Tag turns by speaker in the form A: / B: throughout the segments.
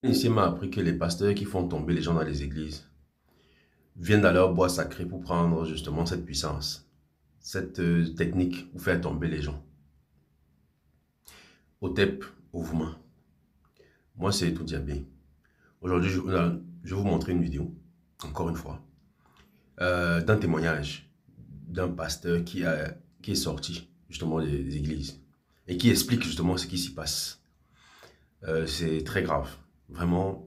A: Ici m'a appris que les pasteurs qui font tomber les gens dans les églises viennent dans leur bois sacré pour prendre justement cette puissance, cette technique pour faire tomber les gens. Otep, Ouvuma. Moi, c'est tout diabé. Aujourd'hui, je vais vous montrer une vidéo, encore une fois, d'un témoignage d'un pasteur qui est sorti justement des églises et qui explique justement ce qui s'y passe. C'est très grave. Vraiment,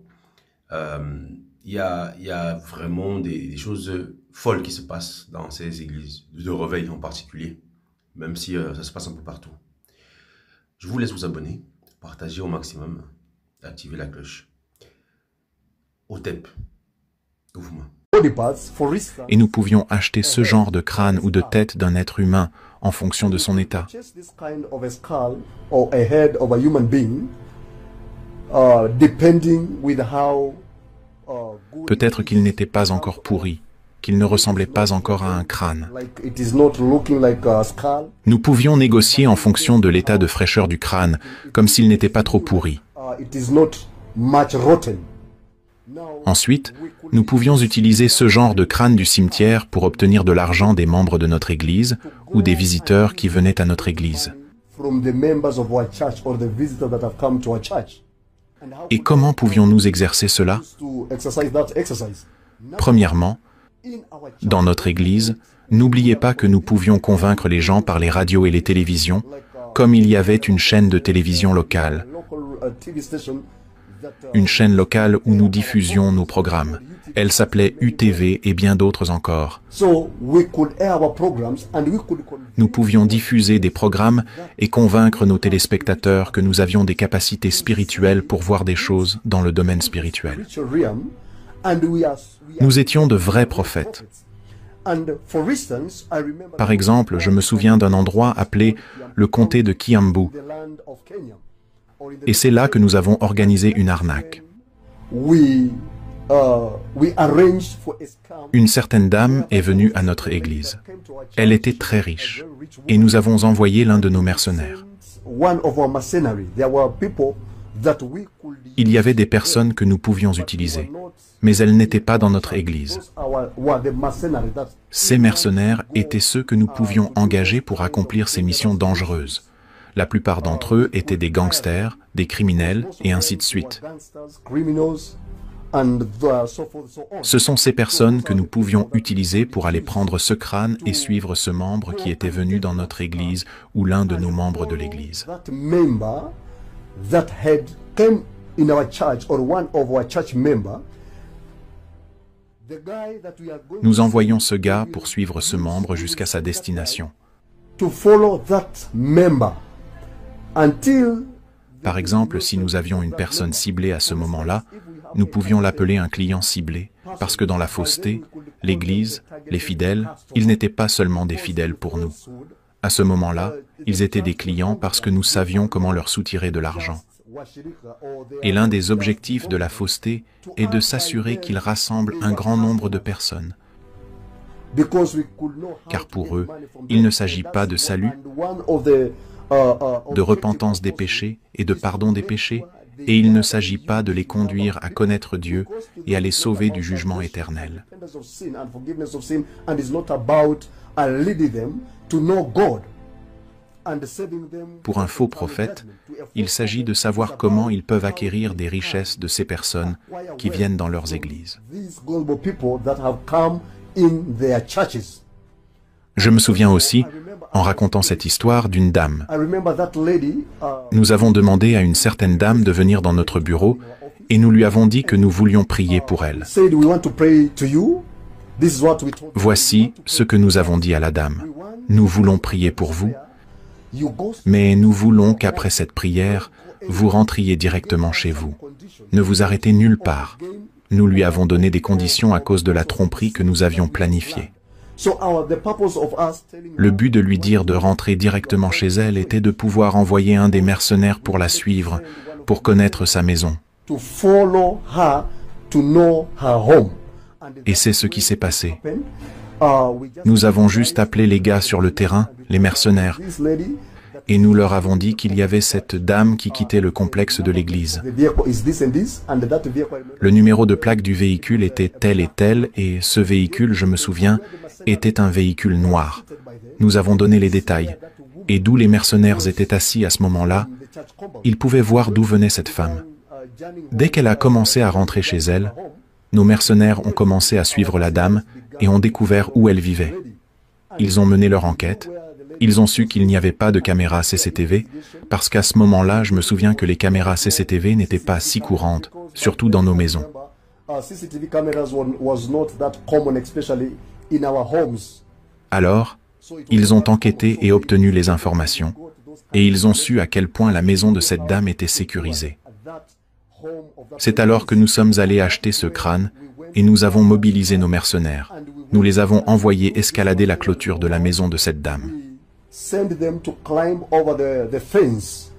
A: il y a vraiment des choses folles qui se passent dans ces églises, de réveil en particulier, même si ça se passe un peu partout. Je vous laisse vous abonner, partager au maximum, et activer la cloche. Otep, Ouvuma.
B: Et nous pouvions acheter ce genre de crâne ou de tête d'un être humain en fonction de son état. Peut-être qu'il n'était pas encore pourri, qu'il ne ressemblait pas encore à un crâne. Nous pouvions négocier en fonction de l'état de fraîcheur du crâne, comme s'il n'était pas trop pourri. Ensuite, nous pouvions utiliser ce genre de crâne du cimetière pour obtenir de l'argent des membres de notre église ou des visiteurs qui venaient à notre église. Et comment pouvions-nous exercer cela? Premièrement, dans notre église, n'oubliez pas que nous pouvions convaincre les gens par les radios et les télévisions, comme il y avait une chaîne de télévision locale. Une chaîne locale où nous diffusions nos programmes. Elle s'appelait UTV et bien d'autres encore. Nous pouvions diffuser des programmes et convaincre nos téléspectateurs que nous avions des capacités spirituelles pour voir des choses dans le domaine spirituel. Nous étions de vrais prophètes. Par exemple, je me souviens d'un endroit appelé le comté de Kiambu. Et c'est là que nous avons organisé une arnaque. Une certaine dame est venue à notre église. Elle était très riche. Et nous avons envoyé l'un de nos mercenaires. Il y avait des personnes que nous pouvions utiliser, mais elles n'étaient pas dans notre église. Ces mercenaires étaient ceux que nous pouvions engager pour accomplir ces missions dangereuses. La plupart d'entre eux étaient des gangsters, des criminels, et ainsi de suite. Ce sont ces personnes que nous pouvions utiliser pour aller prendre ce crâne et suivre ce membre qui était venu dans notre église ou l'un de nos membres de l'église. Nous envoyons ce gars pour suivre ce membre jusqu'à sa destination. Par exemple, si nous avions une personne ciblée à ce moment-là, nous pouvions l'appeler un client ciblé, parce que dans la fausseté, l'Église, les fidèles, ils n'étaient pas seulement des fidèles pour nous. À ce moment-là, ils étaient des clients parce que nous savions comment leur soutirer de l'argent. Et l'un des objectifs de la fausseté est de s'assurer qu'ils rassemblent un grand nombre de personnes. Car pour eux, il ne s'agit pas de salut, de repentance des péchés et de pardon des péchés, et il ne s'agit pas de les conduire à connaître Dieu et à les sauver du jugement éternel. Pour un faux prophète, il s'agit de savoir comment ils peuvent acquérir des richesses de ces personnes qui viennent dans leurs églises. Je me souviens aussi, en racontant cette histoire, d'une dame. Nous avons demandé à une certaine dame de venir dans notre bureau et nous lui avons dit que nous voulions prier pour elle. Voici ce que nous avons dit à la dame. Nous voulons prier pour vous, mais nous voulons qu'après cette prière, vous rentriez directement chez vous. Ne vous arrêtez nulle part. Nous lui avons donné des conditions à cause de la tromperie que nous avions planifiée. Le but de lui dire de rentrer directement chez elle était de pouvoir envoyer un des mercenaires pour la suivre, pour connaître sa maison. Et c'est ce qui s'est passé. Nous avons juste appelé les gars sur le terrain, les mercenaires, et nous leur avons dit qu'il y avait cette dame qui quittait le complexe de l'église. Le numéro de plaque du véhicule était tel et tel, et ce véhicule, je me souviens, était un véhicule noir. Nous avons donné les détails, et d'où les mercenaires étaient assis à ce moment-là, ils pouvaient voir d'où venait cette femme. Dès qu'elle a commencé à rentrer chez elle, nos mercenaires ont commencé à suivre la dame et ont découvert où elle vivait. Ils ont mené leur enquête. Ils ont su qu'il n'y avait pas de caméra CCTV, parce qu'à ce moment-là, je me souviens que les caméras CCTV n'étaient pas si courantes, surtout dans nos maisons. Alors, ils ont enquêté et obtenu les informations, et ils ont su à quel point la maison de cette dame était sécurisée. C'est alors que nous sommes allés acheter ce crâne, et nous avons mobilisé nos mercenaires. Nous les avons envoyés escalader la clôture de la maison de cette dame.
C: Send them to climb over the fence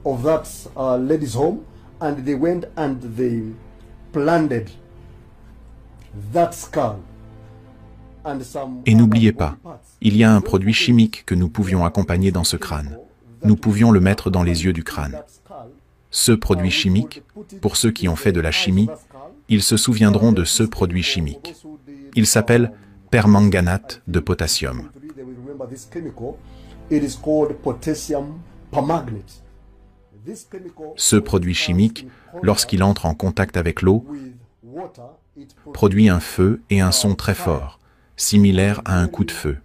C: of that lady's home, and they went and they planted that skull.
B: Et n'oubliez pas, il y a un produit chimique que nous pouvions accompagner dans ce crâne. Nous pouvions le mettre dans les yeux du crâne. Ce produit chimique, pour ceux qui ont fait de la chimie, ils se souviendront de ce produit chimique. Il s'appelle permanganate de potassium. Ce produit chimique, lorsqu'il entre en contact avec l'eau, produit un feu et un son très fort, similaire à un coup de feu.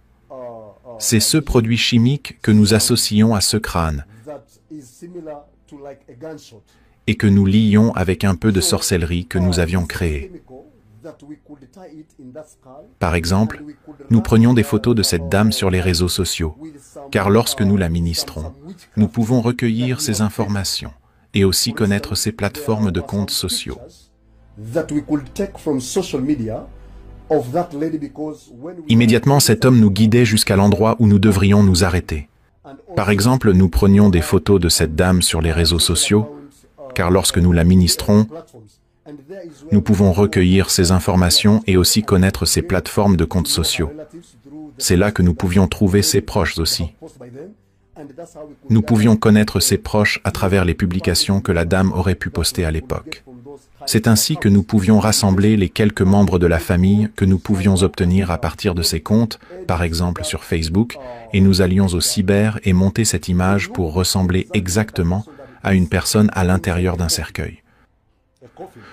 B: C'est ce produit chimique que nous associons à ce crâne et que nous lions avec un peu de sorcellerie que nous avions créé. Par exemple, nous prenions des photos de cette dame sur les réseaux sociaux, car lorsque nous la ministrons, nous pouvons recueillir ces informations et aussi connaître ses plateformes de comptes sociaux. Immédiatement, cet homme nous guidait jusqu'à l'endroit où nous devrions nous arrêter. Par exemple, nous prenions des photos de cette dame sur les réseaux sociaux, car lorsque nous la ministrons, nous pouvons recueillir ces informations et aussi connaître ses plateformes de comptes sociaux. C'est là que nous pouvions trouver ses proches aussi. Nous pouvions connaître ses proches à travers les publications que la dame aurait pu poster à l'époque. C'est ainsi que nous pouvions rassembler les quelques membres de la famille que nous pouvions obtenir à partir de ces comptes, par exemple sur Facebook, et nous allions au cyber et monter cette image pour ressembler exactement à une personne à l'intérieur d'un cercueil.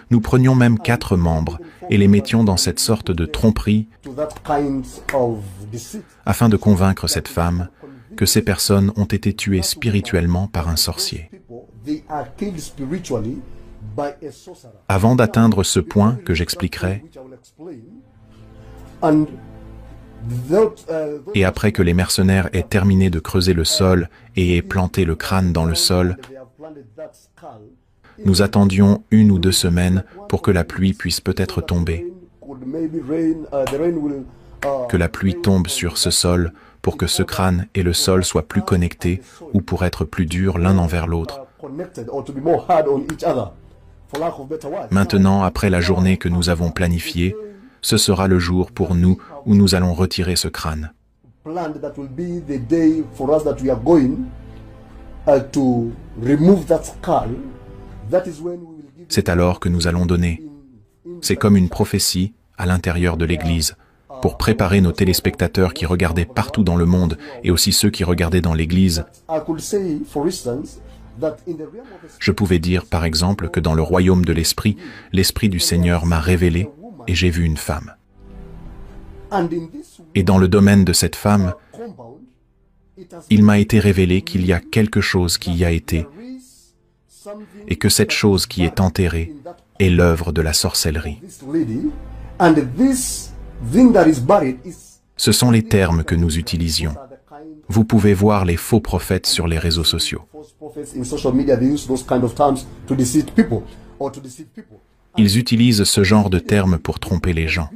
B: Nous prenions même 4 membres et les mettions dans cette sorte de tromperie afin de convaincre cette femme que ces personnes ont été tuées spirituellement par un sorcier. Avant d'atteindre ce point que j'expliquerai, et après que les mercenaires aient terminé de creuser le sol et aient planté le crâne dans le sol, nous attendions 1 ou 2 semaines pour que la pluie puisse peut-être tomber, que la pluie tombe sur ce sol pour que ce crâne et le sol soient plus connectés ou pour être plus durs l'un envers l'autre. Maintenant, après la journée que nous avons planifiée, ce sera le jour pour nous où nous allons retirer ce crâne. C'est alors que nous allons donner. C'est comme une prophétie à l'intérieur de l'Église, pour préparer nos téléspectateurs qui regardaient partout dans le monde et aussi ceux qui regardaient dans l'Église. Je pouvais dire, par exemple, que dans le royaume de l'Esprit, l'Esprit du Seigneur m'a révélé et j'ai vu une femme. Et dans le domaine de cette femme, il m'a été révélé qu'il y a quelque chose qui y a été et que cette chose qui est enterrée est l'œuvre de la sorcellerie. Ce sont les termes que nous utilisions. Vous pouvez voir les faux prophètes sur les réseaux sociaux. Ils utilisent ce genre de termes pour tromper les gens.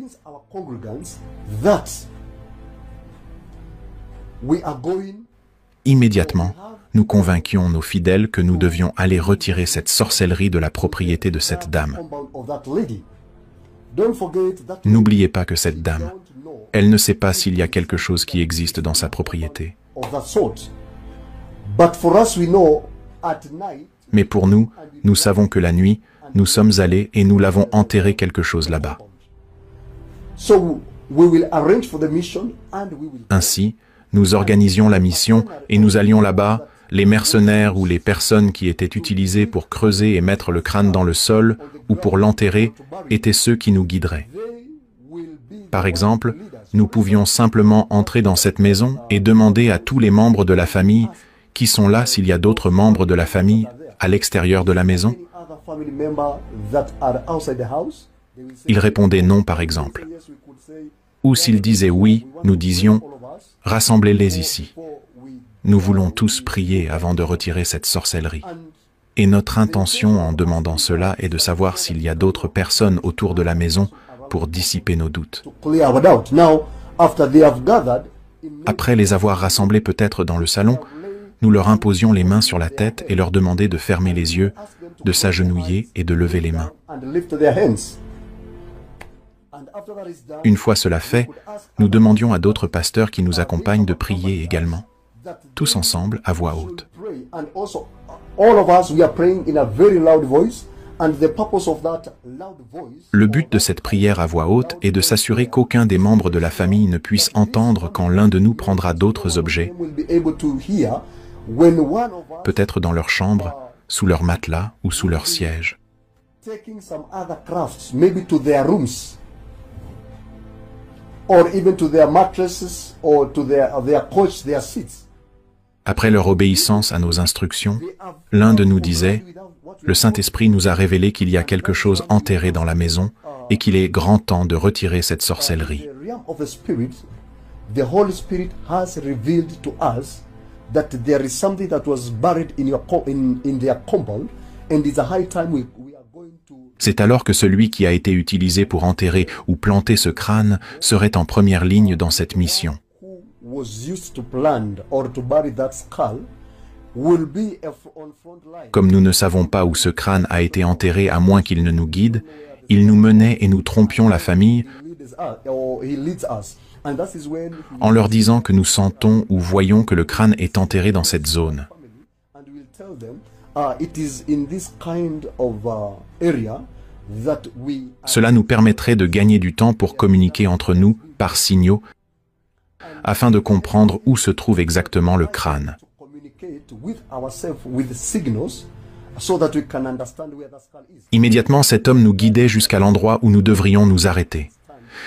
B: Immédiatement, nous convainquions nos fidèles que nous devions aller retirer cette sorcellerie de la propriété de cette dame. N'oubliez pas que cette dame, elle ne sait pas s'il y a quelque chose qui existe dans sa propriété.
C: But for us, we know at night,
B: Mais pour nous, nous savons que la nuit, nous sommes allés et nous l'avons enterré quelque chose là-bas.
C: so we will arrange for the mission and we will
B: Ainsi, nous organisions la mission et nous allions là-bas. Les mercenaires ou les personnes qui étaient utilisées pour creuser et mettre le crâne dans le sol ou pour l'enterrer étaient ceux qui nous guideraient. Par exemple, nous pouvions simplement entrer dans cette maison et demander à tous les membres de la famille qui sont là s'il y a d'autres membres de la famille à l'extérieur de la maison.
C: other family members that are outside the house. They will say
B: Ils répondaient non, par exemple.
C: yes, we could say
B: Ou s'ils disaient oui, nous disions
C: all of us
B: « Rassemblez-les ici.
C: before we
B: Nous voulons tous prier avant de retirer cette sorcellerie. »
C: and
B: Et notre intention en demandant cela est de savoir s'il y a d'autres personnes autour de la maison pour dissiper nos doutes.
C: to clear our doubt. Now, after they have gathered,
B: Après les avoir rassemblés peut-être dans le salon, nous leur imposions les mains sur la tête et leur demandions de fermer les yeux, de s'agenouiller et de lever les mains.
C: and lift their hands. And after that is done,
B: Une fois cela fait, nous demandions à d'autres pasteurs qui nous accompagnent de prier également,
C: that
B: tous ensemble à voix haute.
C: pray, and also all of us we are praying in a very loud voice, and the purpose of that loud voice
B: Le but de cette prière à voix haute est de s'assurer qu'aucun des membres de la famille ne puisse entendre quand l'un de nous prendra d'autres objets,
C: will be able to hear when one of us
B: peut-être dans leur chambre, sous leur matelas ou sous leur siège.
C: taking some other crafts, maybe to their rooms, or even to their mattresses, or to their couch, their seats.
B: Après leur obéissance à nos instructions, l'un de nous disait « Le Saint-Esprit nous a révélé qu'il y a quelque chose enterré dans la maison et qu'il est grand temps de retirer cette sorcellerie.
C: The realm of the Spirit, the Holy Spirit has revealed to us that there is something that was buried in their compound, and it's a high time we are going to. »
B: C'est alors que celui qui a été utilisé pour enterrer ou planter ce crâne serait en première ligne dans cette mission.
C: Who was used to plant or to bury that skull will be on front line.
B: Comme nous ne savons pas où ce crâne a été enterré à moins qu'il ne nous guide, il nous menait et nous trompions la famille
C: He leads us, and that is when
B: en leur disant que nous sentons ou voyons que le crâne est enterré dans cette zone.
C: and we'll tell them it is in this kind of area that we
B: Cela nous permettrait de gagner du temps pour communiquer entre nous par signaux afin de comprendre où se trouve exactement le crâne.
C: to communicate with ourselves with signals so that we can understand where the skull is.
B: Immédiatement, cet homme nous guidait jusqu'à l'endroit où nous devrions nous arrêter.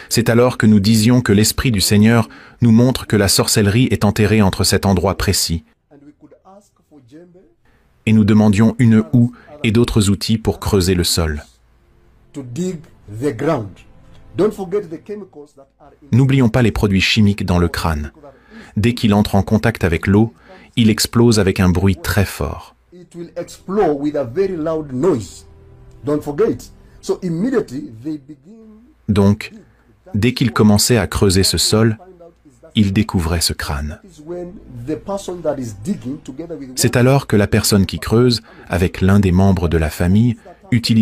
B: C'est alors que nous disions que l'Esprit du Seigneur nous montre que la sorcellerie est enterrée entre cet endroit précis,
C: And we could ask for djembe
B: et nous demandions une houe et d'autres outils pour creuser le sol.
C: to dig the ground. Don't forget the chemicals that are in
B: N'oublions pas les produits chimiques dans le crâne. Dès qu'il entre en contact avec l'eau, il explose avec un bruit très fort.
C: it will explode with a very loud noise. Don't forget. So immediately they begin
B: Donc, dès qu'il commençait à creuser ce sol, il découvrait ce crâne.
C: is when the person that is digging together with
B: C'est alors que la personne qui creuse, avec l'un des membres de la famille, utilise